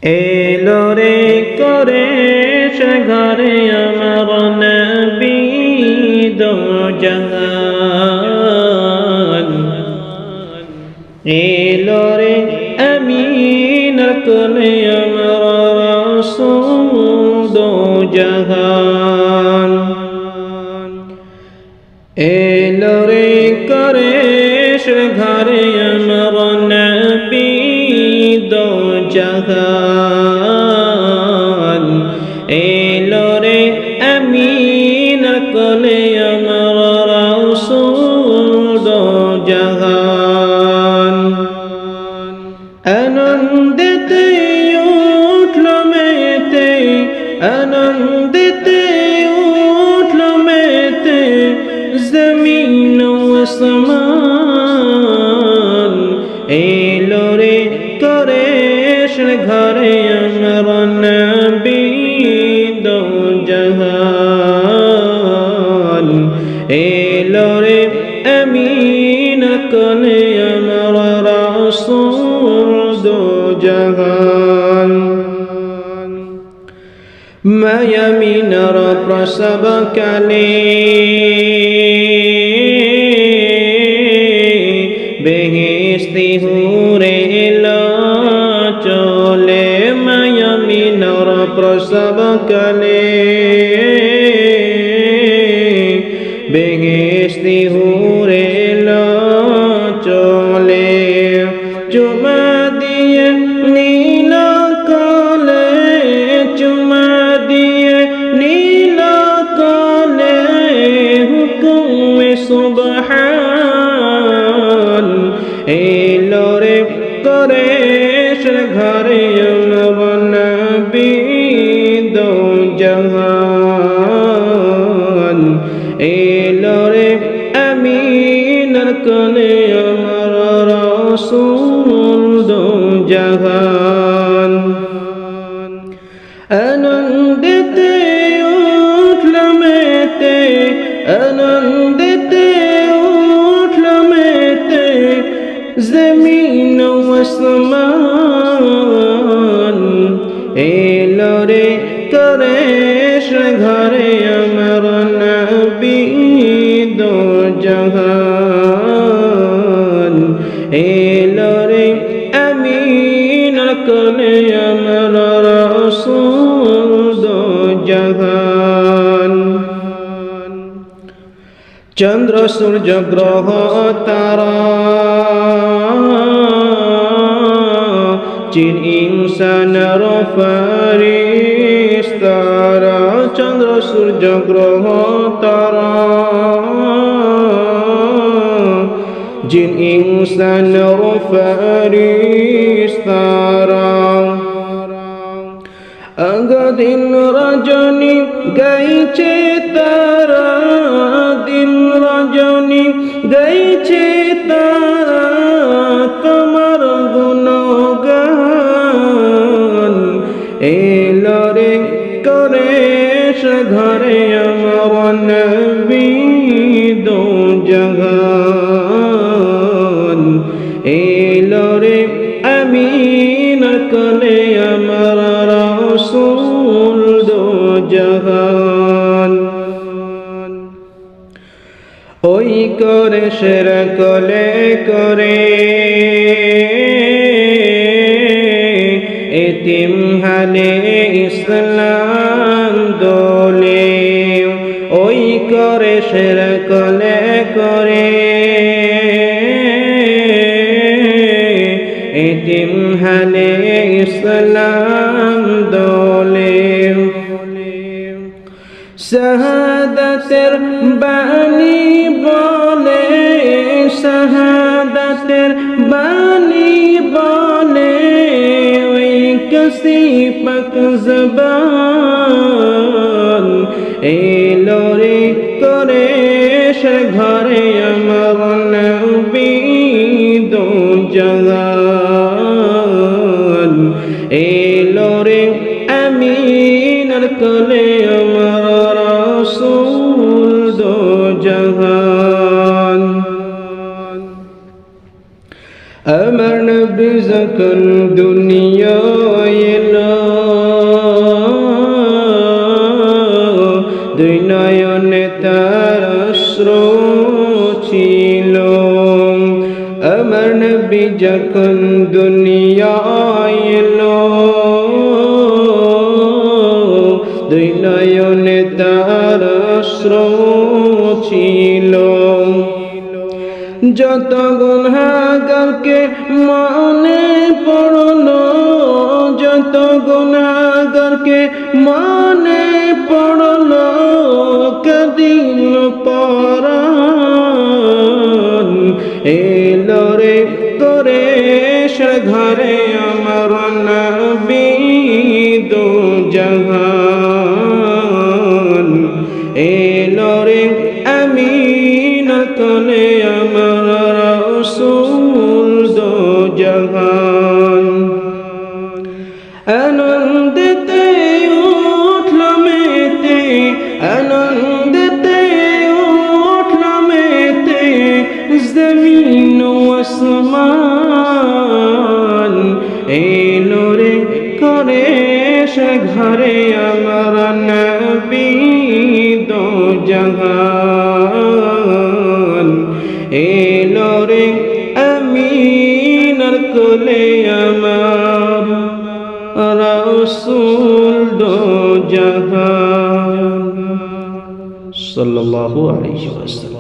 এলো রে করে সে ঘরে আমার নবী দো জাহান এলো রে আমিন কোলে আমার রাসূল দো জাহান এলো রে করে সে ঘরে আমার নবী দো জাহান এলো রে আমিন কোলে আমার রাসূল দো জাহান আনন্দিতে উঠলো মেতে আনন্দিতে উঠলো মেতে জমিন ও আসমান এলো রে কোরেশ ঘরে আমার নবী দো জাহান এলো রে আমিন কোলে আমার রাসূল দো জাহান মায়ামিনার প্রসব কালে বেহেশতি হুরে এলো চলে মায়ামিনার প্রসব কালে বেহেশতি হুরে এলো চলে চুমা দিয়ে নীল কলে চুমা দিয়ে নীল কলে হুকুমে সুবহান এলো রে কোরেশ ঘরে আমার নবী দো জাহান এলো রে আমিনার কোলে আমার রাসূল দো জাহান আনন্দিতে উঠলো মেতে আনন্দিতে উঠলো মেতে জমিন ও আসমান এলো রে কোরেশ ঘরে আমার নবী দো জাহান এলো রে আমিনার কোলে আমার রাসূল দো জাহান চন্দ্র সূর্য গ্রহ তারা জিন ইনসান আর ফারিস্তারা চন্দ্র সূর্য গ্রহ তারা জিন ইনসান আর ফারিস্তারা দিন রজনী গাইছে তারা দিন রজনী গাইছে তারা তোমার গুণগান এলো রে কোরেশ ঘরে আমার নবী দো জাহান এলো রে আমিনার কোলে আমার রাসূল দো জাহান ওই কোরেশের কোলে করে এতিম হালে ইসলাম দোলে ওই কোরেশের কোলে করে এতিম হালে ইসলাম দোলে শাহাদাতের বাণী বলে শাহাদাতের বাণী বলে ওই কসি পাক জবান এলো রে কোরেশ ঘরে আমার নবী দো জাহান এলো রে আমিনার কোলে আমার রাসূল দো জাহান আমার নবী যখন দুনিয়ায় এলো দুই নয়নে তার অশ্রু ছিল আমার নবী যখন দুনিয়ায় এলো দুই নয়নে তার অশ্রু ছিল যত গুনাহগারকে মনে পড়লো যত গুনাহগারকে মনে পড়লো কদিল পরান এলো রে কুরেশ ঘরে আমার নবী দো জাহান এলো রে আমিন কোলে আমার রাসূল দো জাহান আনন্দেতে উঠল মেতে আনন্দেতে উঠল মেতে জমিন ও আসমান এলো রে কুরেশ ঘরে আমার নবী দো জাহান এলো রে আমিনার কোলে আমার রাসূল দো জাহান সাল্লাল্লাহু আলাইহি ওয়াসাল্লাম।